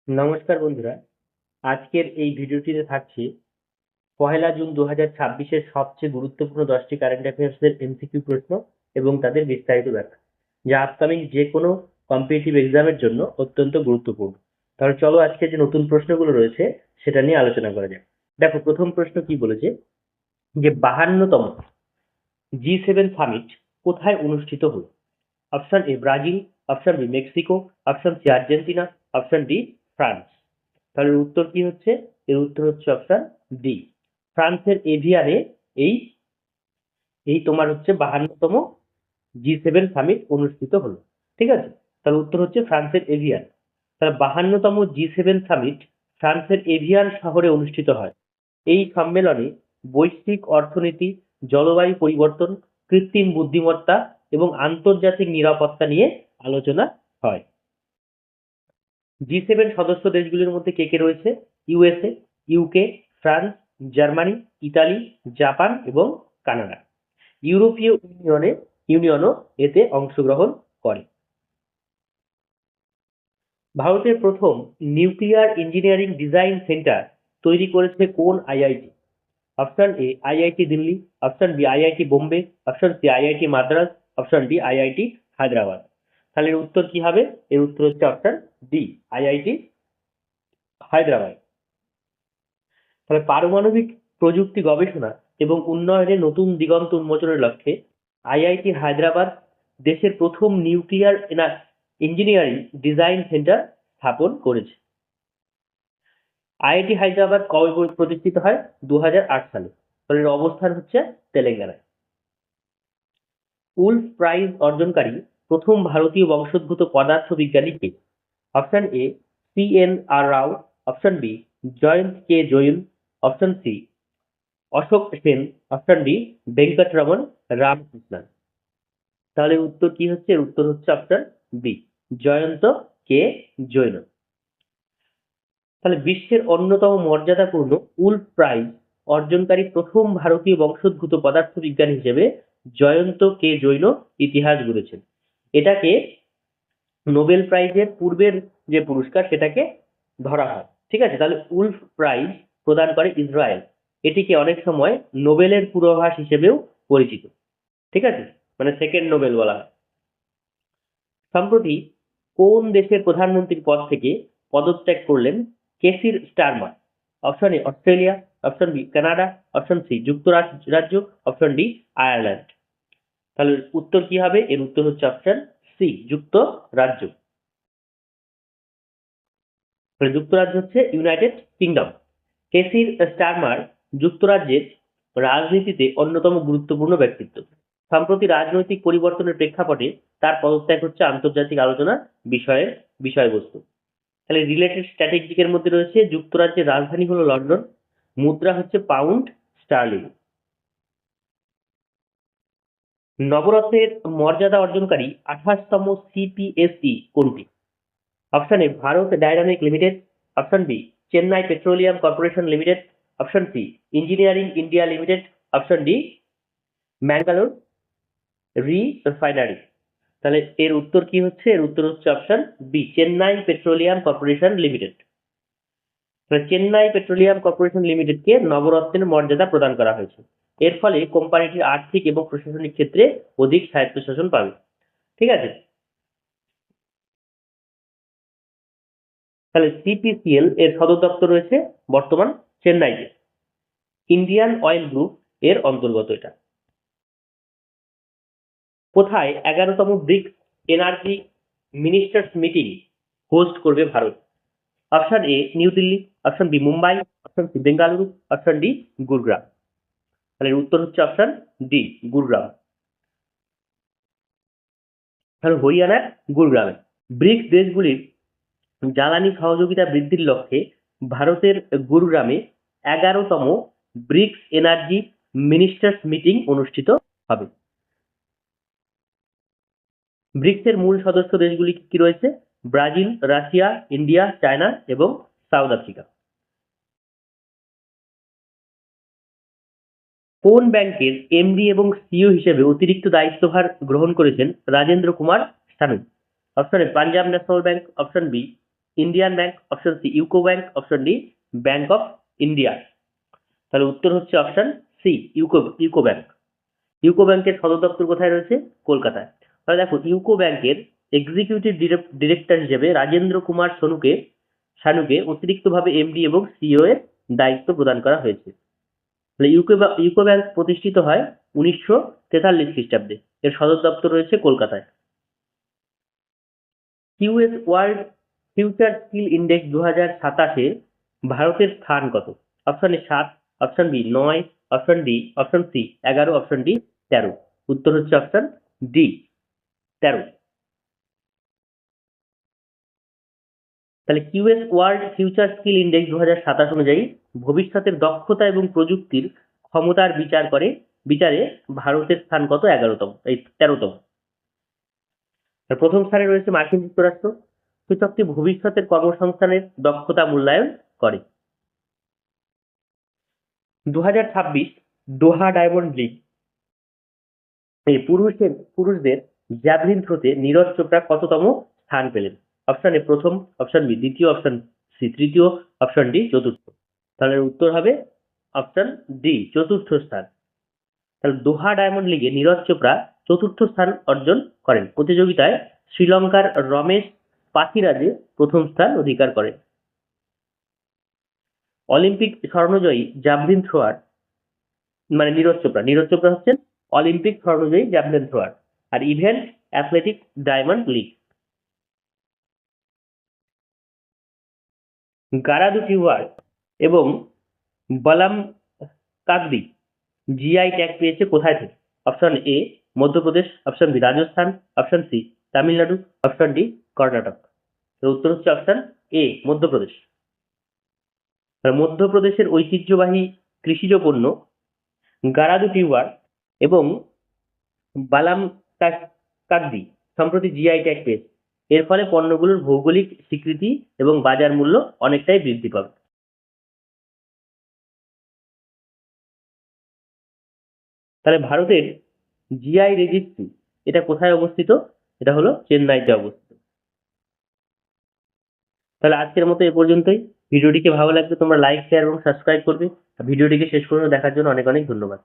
নমস্কার বন্ধুরা, আজকের এই ভিডিওটিতে থাকছে 1 জুন 2026-এর সবচেয়ে গুরুত্বপূর্ণ 10টি কারেন্ট অ্যাফেয়ার্সের এমসিকিউ প্রশ্ন এবং তাদের বিস্তারিত ব্যাখ্যা, যা আপকামিং যে কোনো কম্পিটিটিভ এক্সামের জন্য অত্যন্ত গুরুত্বপূর্ণ। তাহলে চলো আজকে যে নতুন প্রশ্নগুলো রয়েছে সেটা নিয়ে আলোচনা করা যাক। দেখো, প্রথম প্রশ্ন কি বলেছে যে 52তম G7 সামিট কোথায় অনুষ্ঠিত হলো? Option A Brazil, option B Mexico, option C Argentina, option D France. তাহলে উত্তর কি হচ্ছে? এর উত্তর হচ্ছে অপশন ডি, ফ্রান্সের এভিয়ানে এই এই তোমার হচ্ছে 52তম G7 সামিট অনুষ্ঠিত হলো। ঠিক আছে, তাহলে উত্তর হচ্ছে ফ্রান্সের এভিয়ান। তাহলে 52তম G7 সামিট ফ্রান্সের এভিয়ান শহরে অনুষ্ঠিত হয়। এই সম্মেলনে বৈশ্বিক অর্থনীতি, জলবায়ু পরিবর্তন, কৃত্রিম বুদ্ধিমত্তা এবং আন্তর্জাতিক নিরাপত্তা নিয়ে আলোচনা হয়। G7 সদস্য দেশগুলির মধ্যে কে কে রয়েছে? USA, UK, France, Germany, Italy, Japan এবং কানাডা। ইউরোপীয় ইউনিয়নও এতে অংশগ্রহণ করে। ভারতের প্রথম নিউক্লিয়ার ইঞ্জিনিয়ারিং ডিজাইন সেন্টার তৈরি করেছে কোন IIT? Option A IIT Delhi, option B IIT Bombay, option C IIT Madras, option D IIT Hyderabad. তাহলে এর উত্তর কি হবে? এর উত্তর হচ্ছে অপশন ডি, আইআইটি হায়দ্রাবাদ। তাহলে পারমাণবিক প্রযুক্তি গবেষণা এবং উন্নয়নে নতুন দিগন্ত উন্মোচনের লক্ষ্যে আইআইটি হায়দ্রাবাদ দেশের প্রথম নিউক্লিয়ার ইঞ্জিনিয়ারিং ডিজাইন সেন্টার স্থাপন করেছে। আইআইটি হায়দ্রাবাদ কবে প্রতিষ্ঠিত হয়? 2008 সালে। তাহলে এর অবস্থান হচ্ছে তেলেঙ্গানায়। উলফ প্রাইজ অর্জনকারী প্রথম ভারতীয় বংশোদ্ভূত পদার্থবিজ্ঞানী কে? Option A C N R Rao, option B Jayant K Jain, option C Ashok Sen, option D Venkatraman Ramakrishnan. তাহলে উত্তর কি হচ্ছে? এর উত্তর হচ্ছে option B, Jayant K Jain. তাহলে বিশ্বের অন্যতম মর্যাদাপূর্ণ উলফ প্রাইজ অর্জনকারী প্রথম ভারতীয় বংশোদ্ভূত পদার্থবিজ্ঞানী হিসেবে জয়ন্ত কে জৈন ইতিহাস গড়েছেন। এটাকে নোবেল প্রাইজের পূর্বের যে পুরস্কার সেটাকে ধরা হয়। ঠিক আছে, তাহলে উলফ প্রাইজ প্রদান করে ইসরায়েল। এটিকে অনেক সময় নোবেলের পূর্বাভাস হিসেবেও পরিচিত। ঠিক আছে, মানে সেকেন্ড নোবেল বলা হয়। সম্প্রতি কোন দেশের প্রধানমন্ত্রীর পদ থেকে পদত্যাগ করলেন কেসির Starmer? Option A Australia, option B Canada, option C যুক্তরাজ্য, অপশন ডি আয়ারল্যান্ড। তাহলে উত্তর কি হবে? এর উত্তর হচ্ছে অপশন সি, যুক্তরাজ্য। যুক্তরাজ্য হচ্ছে ইউনাইটেড কিংডম। কেসির স্টারমার যুক্তরাজ্যের রাজনীতিতে অন্যতম গুরুত্বপূর্ণ ব্যক্তিত্ব। সম্প্রতি রাজনৈতিক পরিবর্তনের প্রেক্ষাপটে তার পদত্যাগ হচ্ছে আন্তর্জাতিক আলোচনার বিষয়বস্তু। তাহলে রিলেটেড স্ট্র্যাটেজিকের মধ্যে রয়েছে যুক্তরাজ্যের রাজধানী হলো লন্ডন, মুদ্রা হচ্ছে পাউন্ড স্টার্লিং। নবরত্নের মর্যাদা অর্জনকারী 28তম সিপিএসই কোনটি? Option A Bharat dynamic limited, option B Chennai petroleum corporation limited, option C engineering India limited, option D Mangalore refinery. তাহলে এর উত্তর কি হচ্ছে? এর উত্তর হচ্ছে option B, Chennai petroleum corporation limited. Chennai petroleum corporation লিমিটেডকে নবরত্নের মর্যাদা প্রদান করা হয়েছে। এর ফলে কোম্পানিটির আর্থিক এবং প্রশাসনিক ক্ষেত্রে অধিক স্বায়ত্তশাসন পাবে। ঠিক আছে, তাহলে সিপিসিএল এর সদর দপ্তর রয়েছে বর্তমান চেন্নাইতে। ইন্ডিয়ান অয়েল গ্রুপ এর অন্তর্গত এটা। কোথায় 11তম BRICS energy ministers meeting host করবে Bharat? Option A new Delhi, option B Mumbai, option C Bengaluru, option D Gurgaon. তাহলে এর উত্তর হচ্ছে অপশন ডি, গুরগাঁও। তাহলে হরিয়ানার গুরগাঁওয়ে। ব্রিক্স দেশগুলির জ্বালানি সহযোগিতা বৃদ্ধির লক্ষ্যে ভারতের গুরুগ্রামে 11তম ব্রিক্স এনার্জি মিনিস্টার্স মিটিং অনুষ্ঠিত হবে। ব্রিক্সের মূল সদস্য দেশগুলি কি রয়েছে? ব্রাজিল, রাশিয়া, ইন্ডিয়া, চায়না এবং সাউথ আফ্রিকা। কোন ব্যাংকের এমডি এবং সিইও হিসেবে অতিরিক্ত দায়িত্বভার গ্রহণ করেছেন Rajendra Kumar Sanu? Option A Punjab National Bank, option B Indian bank, option C UCO bank, option D bank of India. তাহলে উত্তর হচ্ছে option C UCO bank. UCO ব্যাংকের সদর দপ্তর কোথায় রয়েছে? কলকাতায়। তাহলে দেখো ইউকো ব্যাংকের এক্সিকিউটিভ ডিরেক্টর হিসেবে রাজেন্দ্র কুমার শানুকে অতিরিক্তভাবে এমডি এবং সিইও এর দায়িত্ব প্রদান করা হয়েছে। তাহলে ইউকো ব্যাংক প্রতিষ্ঠিত হয় 1943 খ্রিস্টাব্দে। এর সদর দপ্তর রয়েছে কলকাতায়। QS world future skill index 2027 ভারতের স্থান কত? Option A 7, option B 9, option D, option C 11, option D 13। উত্তর হচ্ছে অপশন ডি 13। তাহলে QS world future skill index 2027 অনুযায়ী ভবিষ্যতের দক্ষতা এবং প্রযুক্তির ক্ষমতার বিচারে ভারতের স্থান কত? 11তম, এই 13তম। প্রথম স্থানে রয়েছে মার্কিন যুক্তরাষ্ট্র। সূচকটি ভবিষ্যতের কর্মসংস্থানের দক্ষতা মূল্যায়ন করে। 2026 দোহা ডায়মন্ড লিগ এই পুরুষদের জ্যাভলিন থ্রোতে নীরজ চোপড়া কততম স্থান পেলেন? অপশন এ প্রথম, অপশন বি দ্বিতীয়, অপশন সি তৃতীয়, অপশন ডি চতুর্থ। তাহলে উত্তর হবে অপশন ডি চতুর্থ স্থান। তাহলে দোহা ডায়মন্ড লিগে নীরজ চোপড়া চতুর্থ স্থান অর্জন করেন। প্রতিযোগিতায় শ্রীলঙ্কার রমেশ পাথিরাজে প্রথম স্থান অধিকার করেন। অলিম্পিক স্বর্ণজয়ী জ্যাভলিন থ্রোয়ার মানে নীরজ চোপড়া হচ্ছেন অলিম্পিক স্বর্ণজয়ী জ্যাভলিন থ্রোয়ার। আর ইভেন্ট অ্যাথলেটিক্স ডায়মন্ড লিগ। গারাদু টিওয়ার এবং বলাম কাকদি জিআই ট্যাগ পেয়েছে কোথায় থেকে? Option A Madhya Pradesh, option B Rajasthan, option C Tamil Nadu, option D Karnataka. উত্তর হচ্ছে অপশন এ মধ্যপ্রদেশ। মধ্যপ্রদেশের ঐতিহ্যবাহী কৃষিজ পণ্য গারাদু টিওয়ার এবং বালাম কাকদি সম্প্রতি জিআই ট্যাগ পেয়েছে। এর ফলে পণ্যগুলোর ভৌগোলিক স্বীকৃতি এবং বাজার মূল্য অনেকটাই বৃদ্ধি পাবে। তাহলে ভারতের জিআই রেজিস্ট্রি এটা কোথায় অবস্থিত? এটা হলো চেন্নাইতে অবস্থিত। তাহলে আজকের মতো এ পর্যন্তই। ভিডিওটিকে ভালো লাগলে তোমরা লাইক, শেয়ার এবং সাবস্ক্রাইব করবে। ভিডিওটিকে শেষ পর্যন্ত দেখার জন্য অনেক অনেক ধন্যবাদ।